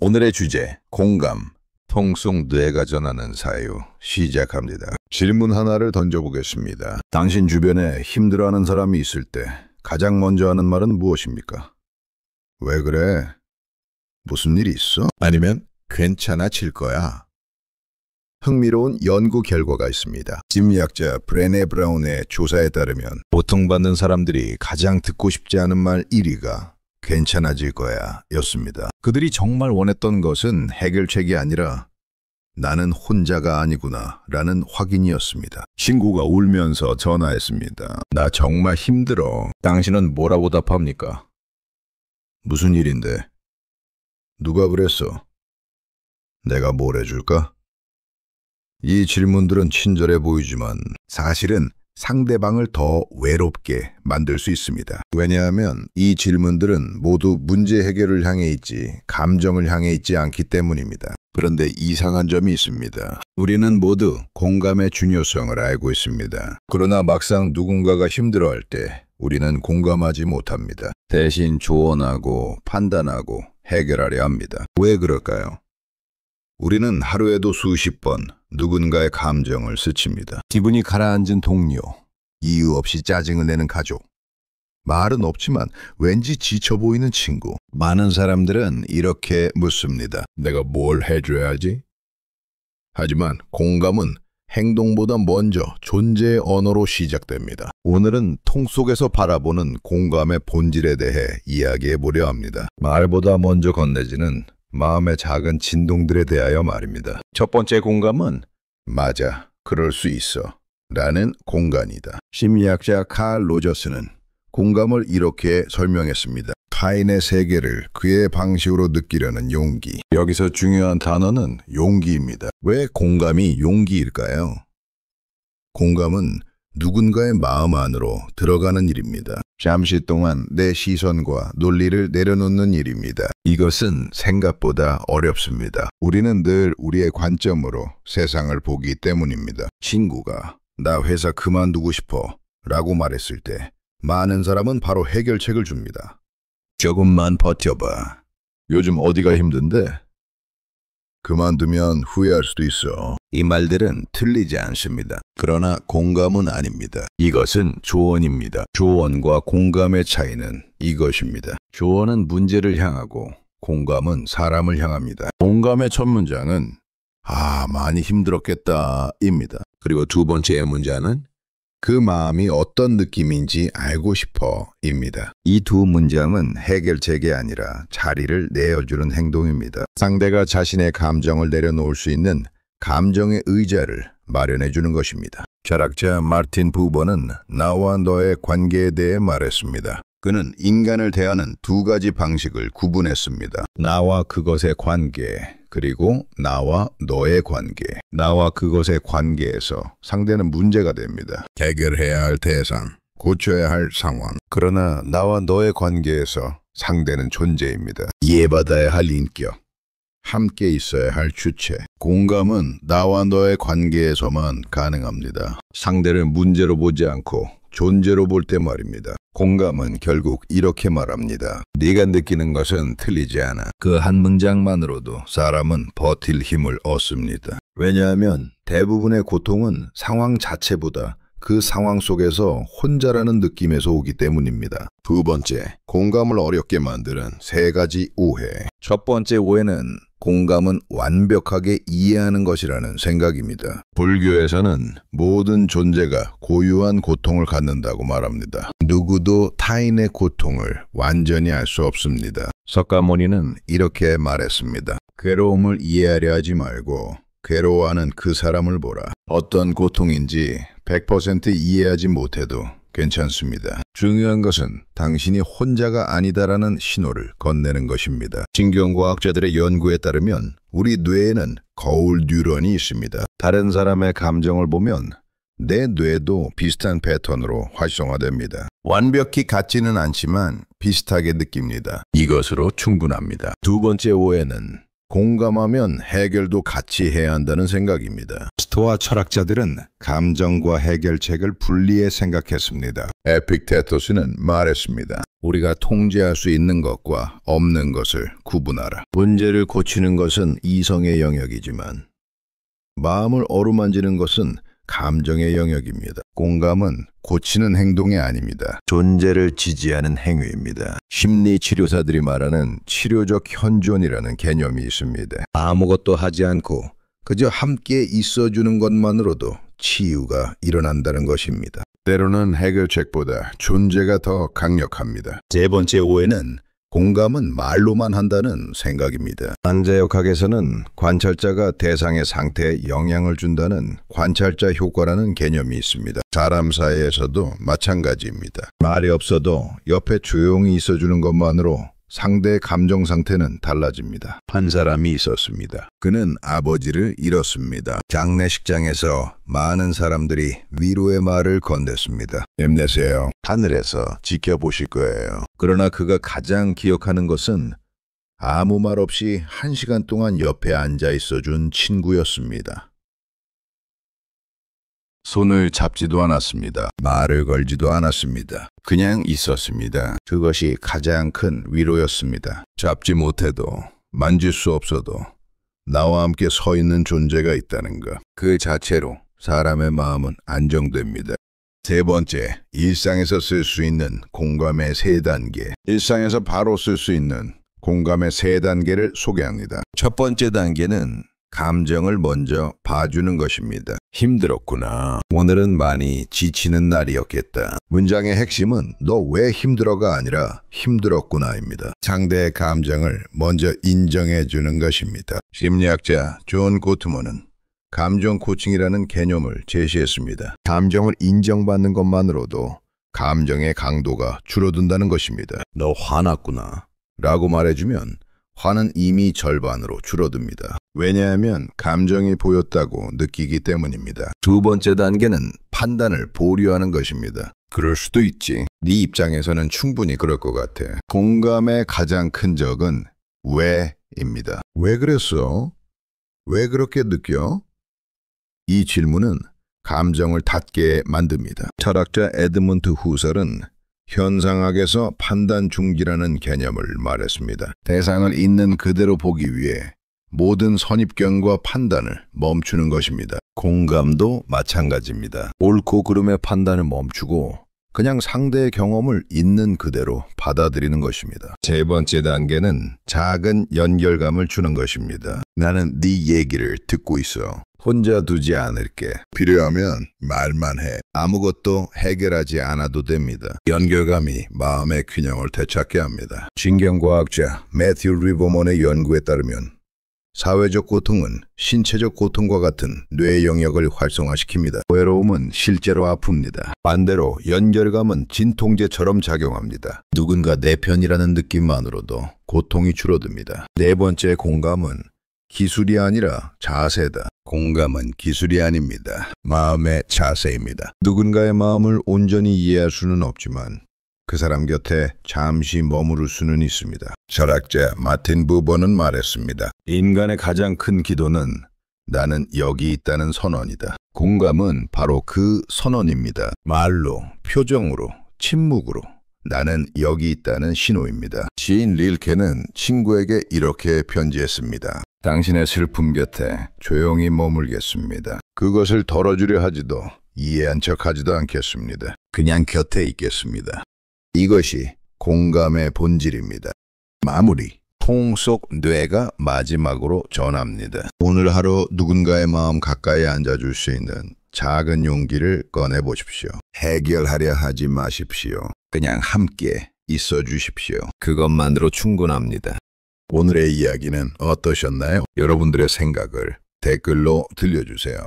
오늘의 주제, 공감. 통 속 뇌가 전하는 사유 시작합니다. 질문 하나를 던져보겠습니다. 당신 주변에 힘들어하는 사람이 있을 때 가장 먼저 하는 말은 무엇입니까? 왜 그래? 무슨 일이 있어? 아니면 괜찮아질 거야. 흥미로운 연구 결과가 있습니다. 심리학자 브레네 브라운의 조사에 따르면 고통받는 사람들이 가장 듣고 싶지 않은 말 1위가 괜찮아질 거야 였습니다. 그들이 정말 원했던 것은 해결책이 아니라 나는 혼자가 아니구나 라는 확인이었습니다. 친구가 울면서 전화했습니다. 나 정말 힘들어. 당신은 뭐라고 답합니까? 무슨 일인데? 누가 그랬어? 내가 뭘 해줄까? 이 질문들은 친절해 보이지만 사실은 상대방을 더 외롭게 만들 수 있습니다. 왜냐하면 이 질문들은 모두 문제 해결을 향해 있지 감정을 향해 있지 않기 때문입니다. 그런데 이상한 점이 있습니다. 우리는 모두 공감의 중요성을 알고 있습니다. 그러나 막상 누군가가 힘들어할 때 우리는 공감하지 못합니다. 대신 조언하고 판단하고 해결하려 합니다. 왜 그럴까요? 우리는 하루에도 수십 번 누군가의 감정을 스칩니다. 기분이 가라앉은 동료, 이유 없이 짜증을 내는 가족, 말은 없지만 왠지 지쳐 보이는 친구. 많은 사람들은 이렇게 묻습니다. 내가 뭘 해줘야지? 하지만 공감은 행동보다 먼저 존재의 언어로 시작됩니다. 오늘은 통 속에서 바라보는 공감의 본질에 대해 이야기해 보려 합니다. 말보다 먼저 건네지는 마음의 작은 진동들에 대하여 말입니다. 첫 번째 공감은 맞아, 그럴 수 있어 라는 공간이다. 심리학자 칼 로저스는 공감을 이렇게 설명했습니다. 타인의 세계를 그의 방식으로 느끼려는 용기. 여기서 중요한 단어는 용기입니다. 왜 공감이 용기일까요? 공감은 누군가의 마음 안으로 들어가는 일입니다. 잠시 동안 내 시선과 논리를 내려놓는 일입니다. 이것은 생각보다 어렵습니다. 우리는 늘 우리의 관점으로 세상을 보기 때문입니다. 친구가 나 회사 그만두고 싶어 라고 말했을 때 많은 사람은 바로 해결책을 줍니다. 조금만 버텨봐. 요즘 어디가 힘든데? 그만두면 후회할 수도 있어. 이 말들은 틀리지 않습니다. 그러나 공감은 아닙니다. 이것은 조언입니다. 조언과 공감의 차이는 이것입니다. 조언은 문제를 향하고 공감은 사람을 향합니다. 공감의 첫 문장은 많이 힘들었겠다 입니다. 그리고 두 번째 문장은 그 마음이 어떤 느낌인지 알고 싶어 입니다. 이 두 문장은 해결책이 아니라 자리를 내어주는 행동입니다. 상대가 자신의 감정을 내려놓을 수 있는 감정의 의자를 마련해 주는 것입니다. 철학자 마르틴 부버는 나와 너의 관계에 대해 말했습니다. 그는 인간을 대하는 두 가지 방식을 구분했습니다. 나와 그것의 관계, 그리고 나와 너의 관계. 나와 그것의 관계에서 상대는 문제가 됩니다. 해결해야 할 대상, 고쳐야 할 상황. 그러나 나와 너의 관계에서 상대는 존재입니다. 이해받아야 할 인격, 함께 있어야 할 주체. 공감은 나와 너의 관계에서만 가능합니다. 상대를 문제로 보지 않고 존재로 볼 때 말입니다. 공감은 결국 이렇게 말합니다. 네가 느끼는 것은 틀리지 않아. 그 한 문장만으로도 사람은 버틸 힘을 얻습니다. 왜냐하면 대부분의 고통은 상황 자체보다 그 상황 속에서 혼자라는 느낌에서 오기 때문입니다. 두 번째, 공감을 어렵게 만드는 세 가지 오해. 첫 번째 오해는 공감은 완벽하게 이해하는 것이라는 생각입니다. 불교에서는 모든 존재가 고유한 고통을 갖는다고 말합니다. 누구도 타인의 고통을 완전히 알 수 없습니다. 석가모니는 이렇게 말했습니다. 괴로움을 이해하려 하지 말고 괴로워하는 그 사람을 보라. 어떤 고통인지 100% 이해하지 못해도 괜찮습니다. 중요한 것은 당신이 혼자가 아니다라는 신호를 건네는 것입니다. 신경과학자들의 연구에 따르면 우리 뇌에는 거울 뉴런이 있습니다. 다른 사람의 감정을 보면 내 뇌도 비슷한 패턴으로 활성화됩니다. 완벽히 같지는 않지만 비슷하게 느낍니다. 이것으로 충분합니다. 두 번째 오해는 공감하면 해결도 같이 해야 한다는 생각입니다. 스토아 철학자들은 감정과 해결책을 분리해 생각했습니다. 에픽테토스는 말했습니다. 우리가 통제할 수 있는 것과 없는 것을 구분하라. 문제를 고치는 것은 이성의 영역이지만 마음을 어루만지는 것은 감정의 영역입니다. 공감은 고치는 행동이 아닙니다. 존재를 지지하는 행위입니다. 심리치료사들이 말하는 치료적 현존이라는 개념이 있습니다. 아무것도 하지 않고 그저 함께 있어주는 것만으로도 치유가 일어난다는 것입니다. 때로는 해결책보다 존재가 더 강력합니다. 세 번째 오해는 공감은 말로만 한다는 생각입니다. 한자역학에서는 관찰자가 대상의 상태에 영향을 준다는 관찰자 효과라는 개념이 있습니다. 사람 사이에서도 마찬가지입니다. 말이 없어도 옆에 조용히 있어주는 것만으로 상대의 감정 상태는 달라집니다. 한 사람이 있었습니다. 그는 아버지를 잃었습니다. 장례식장에서 많은 사람들이 위로의 말을 건넸습니다. 힘내세요. 하늘에서 지켜보실 거예요. 그러나 그가 가장 기억하는 것은 아무 말 없이 1시간 동안 옆에 앉아 있어준 친구였습니다. 손을 잡지도 않았습니다. 말을 걸지도 않았습니다. 그냥 있었습니다. 그것이 가장 큰 위로였습니다. 잡지 못해도 만질 수 없어도 나와 함께 서 있는 존재가 있다는 것. 그 자체로 사람의 마음은 안정됩니다. 세 번째, 일상에서 쓸 수 있는 공감의 3단계. 일상에서 바로 쓸 수 있는 공감의 3단계를 소개합니다. 첫 번째 단계는 감정을 먼저 봐주는 것입니다. 힘들었구나. 오늘은 많이 지치는 날이었겠다. 문장의 핵심은 너 왜 힘들어가 아니라 힘들었구나입니다. 상대의 감정을 먼저 인정해 주는 것입니다. 심리학자 존 고트먼은 감정 코칭이라는 개념을 제시했습니다. 감정을 인정받는 것만으로도 감정의 강도가 줄어든다는 것입니다. 너 화났구나 라고 말해주면 화는 이미 절반으로 줄어듭니다. 왜냐하면 감정이 보였다고 느끼기 때문입니다. 두 번째 단계는 판단을 보류하는 것입니다. 그럴 수도 있지. 네 입장에서는 충분히 그럴 것 같아. 공감의 가장 큰 적은 왜입니다. 왜 그랬어? 왜 그렇게 느껴? 이 질문은 감정을 닫게 만듭니다. 철학자 에드먼트 후설은 현상학에서 판단 중지라는 개념을 말했습니다. 대상을 있는 그대로 보기 위해 모든 선입견과 판단을 멈추는 것입니다. 공감도 마찬가지입니다. 옳고 그름의 판단을 멈추고 그냥 상대의 경험을 있는 그대로 받아들이는 것입니다. 세 번째 단계는 작은 연결감을 주는 것입니다. 나는 네 얘기를 듣고 있어. 혼자 두지 않을게. 필요하면 말만 해. 아무것도 해결하지 않아도 됩니다. 연결감이 마음의 균형을 되찾게 합니다. 신경과학자 매튜 리버먼의 연구에 따르면 사회적 고통은 신체적 고통과 같은 뇌 영역을 활성화시킵니다. 외로움은 실제로 아픕니다. 반대로 연결감은 진통제처럼 작용합니다. 누군가 내 편이라는 느낌만으로도 고통이 줄어듭니다. 네 번째 공감은 기술이 아니라 자세다. 공감은 기술이 아닙니다. 마음의 자세입니다. 누군가의 마음을 온전히 이해할 수는 없지만 그 사람 곁에 잠시 머무를 수는 있습니다. 철학자 마틴 부버는 말했습니다. 인간의 가장 큰 기도는 나는 여기 있다는 선언이다. 공감은 바로 그 선언입니다. 말로, 표정으로, 침묵으로 나는 여기 있다는 신호입니다. 시인 릴케는 친구에게 이렇게 편지했습니다. 당신의 슬픔 곁에 조용히 머물겠습니다. 그것을 덜어주려 하지도 이해한 척하지도 않겠습니다. 그냥 곁에 있겠습니다. 이것이 공감의 본질입니다. 마무리. 통 속 뇌가 마지막으로 전합니다. 오늘 하루 누군가의 마음 가까이 앉아줄 수 있는 작은 용기를 꺼내보십시오. 해결하려 하지 마십시오. 그냥 함께 있어 주십시오. 그것만으로 충분합니다. 오늘의 이야기는 어떠셨나요? 여러분들의 생각을 댓글로 들려주세요.